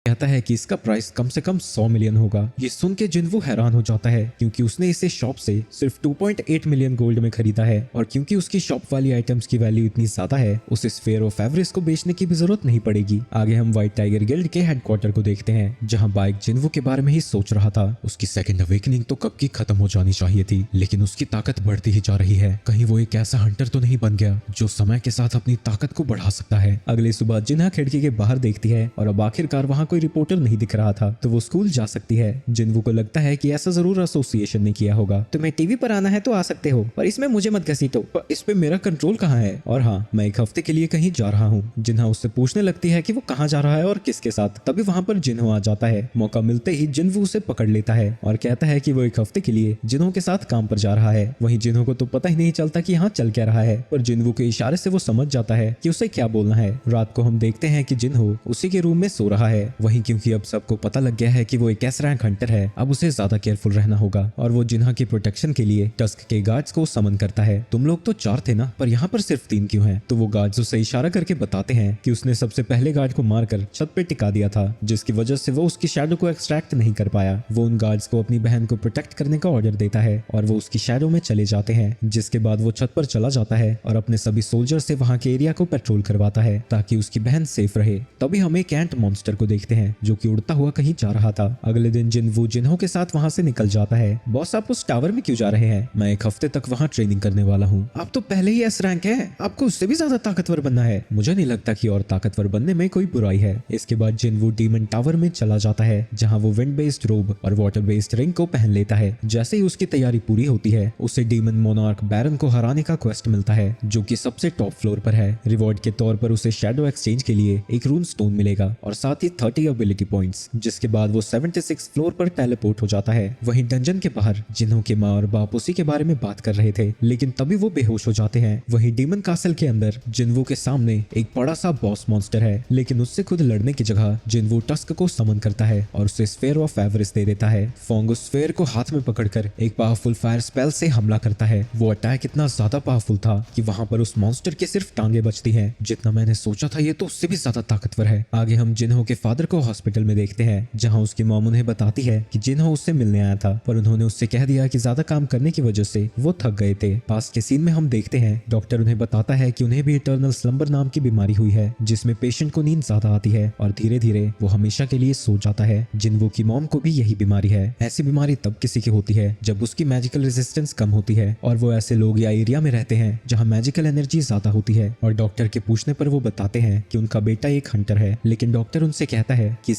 कहता है कि इसका प्राइस कम से कम 100 मिलियन होगा। ये सुन के जिन्वू हैरान हो जाता है क्योंकि उसने इसे शॉप से सिर्फ 2.8 मिलियन गोल्ड में खरीदा है और क्योंकि उसकी शॉप वाली आइटम्स की वैल्यू इतनी ज्यादा है उसे स्फेयर ऑफ एवरेस्ट को बेचने की भी जरूरत नहीं पड़ेगी। आगे हम व्हाइट टाइगर गिल्ड के हेडक्वार्टर को देखते हैं जहाँ बाइक जिन्वू के बारे में ही सोच रहा था। उसकी सेकंड अवेकनिंग तो कब की खत्म हो जानी चाहिए थी, लेकिन उसकी ताकत बढ़ती ही जा रही है। कहीं वो एक ऐसा हंटर तो नहीं बन गया जो समय के साथ अपनी ताकत को बढ़ा सकता है। अगली सुबह जिन्हा खिड़की के बाहर देखती है और अब आखिरकार वहाँ कोई रिपोर्टर नहीं दिख रहा था तो वो स्कूल जा सकती है। जिन्वू को लगता है कि ऐसा जरूर एसोसिएशन ने किया होगा। तुम्हें टीवी पर आना है तो आ सकते हो, पर इसमें मुझे मत घसीटो। पर इस पे मेरा कंट्रोल कहाँ है? और हाँ, मैं एक हफ्ते के लिए कहीं जा रहा हूँ। जिन्हा उससे पूछने लगती है कि वो कहाँ जा रहा है और किसके साथ। तभी वहाँ पर जिन्हो आ जाता है। मौका मिलते ही जिन्वू उसे पकड़ लेता है और कहता है कि वो एक हफ्ते के लिए जिन्हो के साथ काम पर जा रहा है। वहीं जिन्हो को तो पता ही नहीं चलता कि यहाँ चल क्या रहा है, पर जिन्वू के इशारे से वो समझ जाता है कि उसे क्या बोलना है। रात को हम देखते हैं कि जिन्हो उसी के रूम में सो रहा है। वहीं क्योंकि अब सबको पता लग गया है कि वो एक एस रैंक हंटर है, अब उसे ज्यादा केयरफुल रहना होगा और वो जिन्हा की प्रोटेक्शन के लिए टस्क के गार्ड्स को समन करता है। तुम लोग तो 4 थे ना, पर यहाँ पर सिर्फ 3 क्यों हैं? तो वो गार्ड्स उसे इशारा करके बताते हैं कि उसने सबसे पहले गार्ड को मारकर छत पे टिका दिया था, जिसकी वजह से वो उसकी शैडो को एक्सट्रैक्ट नहीं कर पाया। वो उन गार्ड्स को अपनी बहन को प्रोटेक्ट करने का ऑर्डर देता है और वो उसकी शैडो में चले जाते हैं, जिसके बाद वो छत पर चला जाता है और अपने सभी सोल्जर से वहाँ के एरिया को पेट्रोल करवाता है ताकि उसकी बहन सेफ रहे। तभी हम एक एंट मॉन्स्टर को देखते हैं जो कि उड़ता हुआ कहीं जा रहा था। अगले दिन जिन्वू जिन्हो के साथ वहाँ से निकल जाता है। बॉस, आप उस टावर में क्यों जा रहे हैं? मैं एक हफ्ते तक वहाँ ट्रेनिंग करने वाला हूँ। आप तो पहले ही एस रैंक है, आपको उससे भी ज्यादा ताकतवर बनना है। मुझे नहीं लगता कि और ताकतवर बनने में कोई बुराई है। इसके बाद जिन्वू डीमन टावर में चला जाता है जहाँ वो विंड बेस्ड रोब और वाटर बेस्ड रिंग को पहन लेता है। जैसे ही उसकी तैयारी पूरी होती है उसे डीमन मोनार्क बैरन को हराने का क्वेस्ट मिलता है जो कि सबसे टॉप फ्लोर पर है। रिवॉर्ड के तौर पर उसे शैडो एक्सचेंज के लिए एक रून स्टोन मिलेगा और साथ ही 30 एबिलिटी पॉइंट्स, जिसके बाद वो 76 फ्लोर पर टेलीपोर्ट हो जाता है। वहीं डंजन के बाहर जिन्हो के माँ और बाप उसी के बारे में बात कर रहे थे, लेकिन तभी वो बेहोश हो जाते हैं। वहीं डीमन कासल के अंदर जिन्वू के सामने एक बड़ा सा बॉस मॉन्स्टर है, लेकिन उससे खुद लड़ने की जगह जिन्वू टस्क को समन करता है और उसे स्फेयर ऑफ एवरेस्ट दे देता है। फोंग उस स्फेयर को हाथ में पकड़कर एक पावरफुल फायर स्पेल से हमला करता है। वो अटैक इतना ज्यादा पावरफुल था कि वहां पर उस मॉन्स्टर के सिर्फ टांगे बचती हैं। जितना मैंने सोचा था ये तो उससे भी ज्यादा ताकतवर है। आगे हम जिन्हो के फादर को हॉस्पिटल में देखते हैं जहां उसकी मॉम उन्हें बताती है कि जिन्हो उससे मिलने आया था, पर उन्होंने उससे कह दिया कि ज्यादा काम करने की वजह से वो थक गए थे। पास के सीन में हम देखते हैं डॉक्टर उन्हें बताता है कि उन्हें भी इटर्नल स्लंबर नाम की बीमारी हुई है जिसमें पेशेंट को नींद ज्यादा आती है और धीरे धीरे वो हमेशा के लिए सो जाता है। जिन्वू की मॉम को भी यही बीमारी है। ऐसी बीमारी तब किसी की होती है जब उसकी मैजिकल रेजिस्टेंस कम होती है और वो ऐसे लोग या एरिया में रहते हैं जहाँ मैजिकल एनर्जी ज्यादा होती है। और डॉक्टर के पूछने पर वो बताते हैं कि उनका बेटा एक हंटर है, लेकिन डॉक्टर उनसे कहता है कि